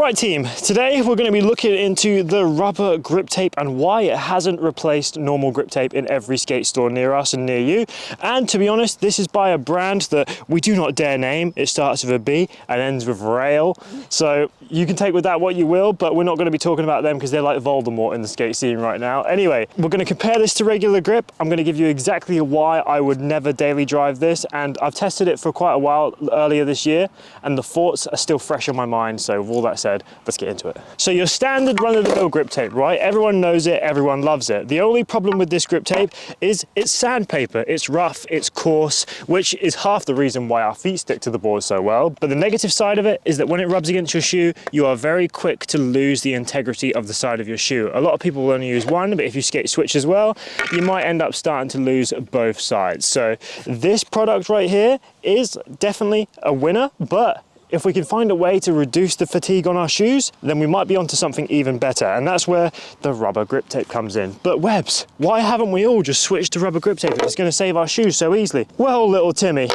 Right team, today we're going to be looking into the rubber grip tape and why it hasn't replaced normal grip tape in every skate store near us and near you. And to be honest, this is by a brand that we do not dare name. It starts with a B and ends with rail. So you can take with that what you will, but we're not going to be talking about them because they're like Voldemort in the skate scene right now. Anyway, we're going to compare this to regular grip. I'm going to give you exactly why I would never daily drive this, and I've tested it for quite a while earlier this year and the thoughts are still fresh on my mind. So with all that said, let's get into it. So your standard run-of-the-mill grip tape, right? Everyone knows it, everyone loves it. The only problem with this grip tape is it's sandpaper. It's rough, it's coarse, which is half the reason why our feet stick to the board so well. But the negative side of it is that when it rubs against your shoe, you are very quick to lose the integrity of the side of your shoe. A lot of people will only use one, but if you skate switch as well, you might end up starting to lose both sides. So this product right here is definitely a winner, but if we can find a way to reduce the fatigue on our shoes, then we might be onto something even better. And that's where the rubber grip tape comes in. But Webbs, why haven't we all just switched to rubber grip tape? It's gonna save our shoes so easily. Well, little Timmy,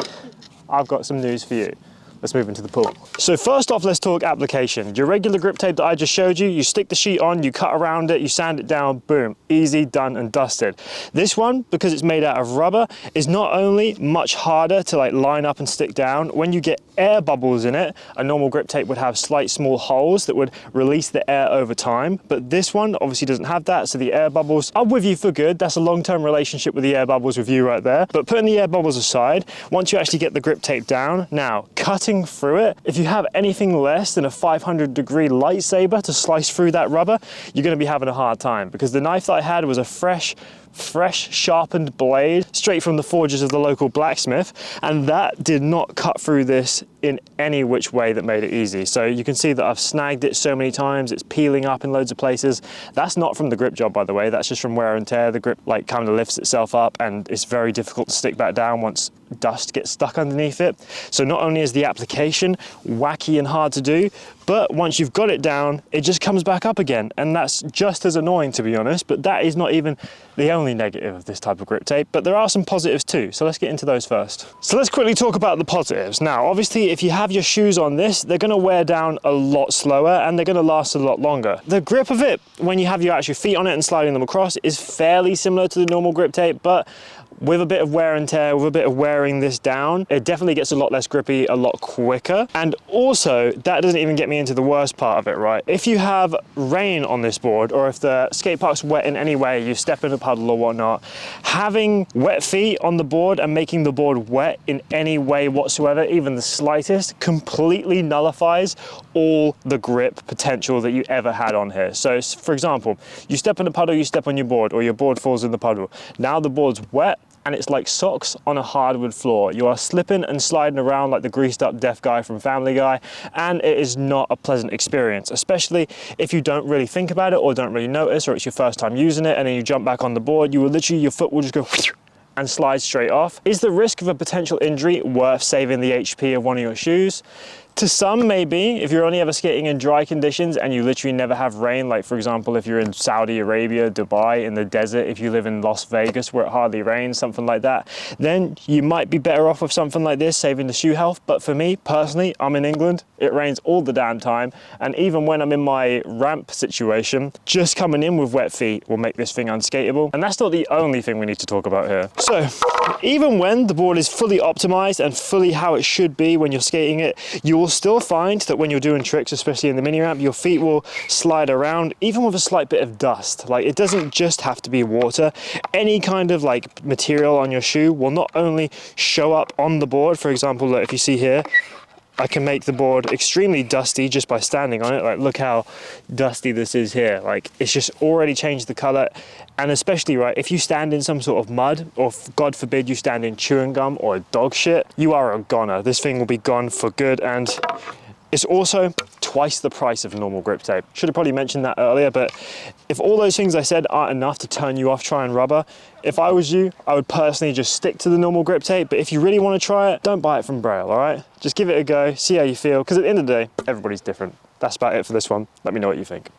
I've got some news for you. Let's move into the pool. So first off, let's talk application. Your regular grip tape that I just showed you, you stick the sheet on, you cut around it, you sand it down, boom, easy, done and dusted. This one, because it's made out of rubber, is not only much harder to like line up and stick down. When you get air bubbles in it, a normal grip tape would have slight small holes that would release the air over time, but this one obviously doesn't have that, so the air bubbles are with you for good. That's a long-term relationship with the air bubbles with you right there. But putting the air bubbles aside, once you actually get the grip tape down, now cutting through it, if you have anything less than a 500-degree lightsaber to slice through that rubber, you're going to be having a hard time, because the knife that I had was a fresh sharpened blade straight from the forges of the local blacksmith, and that did not cut through this in any which way that made it easy. So you can see that I've snagged it so many times, it's peeling up in loads of places. That's not from the grip job, by the way, that's just from wear and tear. The grip like kind of lifts itself up and it's very difficult to stick back down once dust gets stuck underneath it. So not only is the application wacky and hard to do, but once you've got it down, it just comes back up again. And that's just as annoying, to be honest, but that is not even the only negative of this type of grip tape, but there are some positives too. So let's get into those first. So let's quickly talk about the positives. Now, obviously, if you have your shoes on this, they're gonna wear down a lot slower and they're gonna last a lot longer. The grip of it, when you have your actual feet on it and sliding them across, is fairly similar to the normal grip tape, but with a bit of wear and tear, with a bit of wearing this down, it definitely gets a lot less grippy, a lot quicker. And also, that doesn't even get me into the worst part of it, right? If you have rain on this board, or if the skate park's wet in any way, you step in a puddle or whatnot, having wet feet on the board and making the board wet in any way whatsoever, even the slightest, completely nullifies all the grip potential that you ever had on here. So for example, you step in a puddle, you step on your board, or your board falls in the puddle. Now the board's wet, and it's like socks on a hardwood floor. You are slipping and sliding around like the greased up deaf guy from Family Guy, and it is not a pleasant experience, especially if you don't really think about it or don't really notice, or it's your first time using it and then you jump back on the board, you will literally, your foot will just go and slide straight off. Is the risk of a potential injury worth saving the HP of one of your shoes? To some, maybe, if you're only ever skating in dry conditions and you literally never have rain, like for example, if you're in Saudi Arabia, Dubai, in the desert, if you live in Las Vegas where it hardly rains, something like that, then you might be better off with something like this, saving the shoe health. But for me, personally, I'm in England, it rains all the damn time, and even when I'm in my ramp situation, just coming in with wet feet will make this thing unskateable. And that's not the only thing we need to talk about here. So, even when the board is fully optimized and fully how it should be when you're skating it, you will still find that when you're doing tricks, especially in the mini ramp, your feet will slide around even with a slight bit of dust. Like, it doesn't just have to be water. Any kind of like material on your shoe will not only show up on the board. For example, look, if you see here, I can make the board extremely dusty just by standing on it. Like, look how dusty this is here. Like, it's just already changed the color. And especially, right, if you stand in some sort of mud, or God forbid you stand in chewing gum or dog shit, you are a goner. This thing will be gone for good. And it's also twice the price of normal grip tape. Should have probably mentioned that earlier, but if all those things I said aren't enough to turn you off trying rubber, if I was you, I would personally just stick to the normal grip tape. But if you really want to try it, don't buy it from Braille, all right? Just give it a go, see how you feel, because at the end of the day, everybody's different. That's about it for this one. Let me know what you think.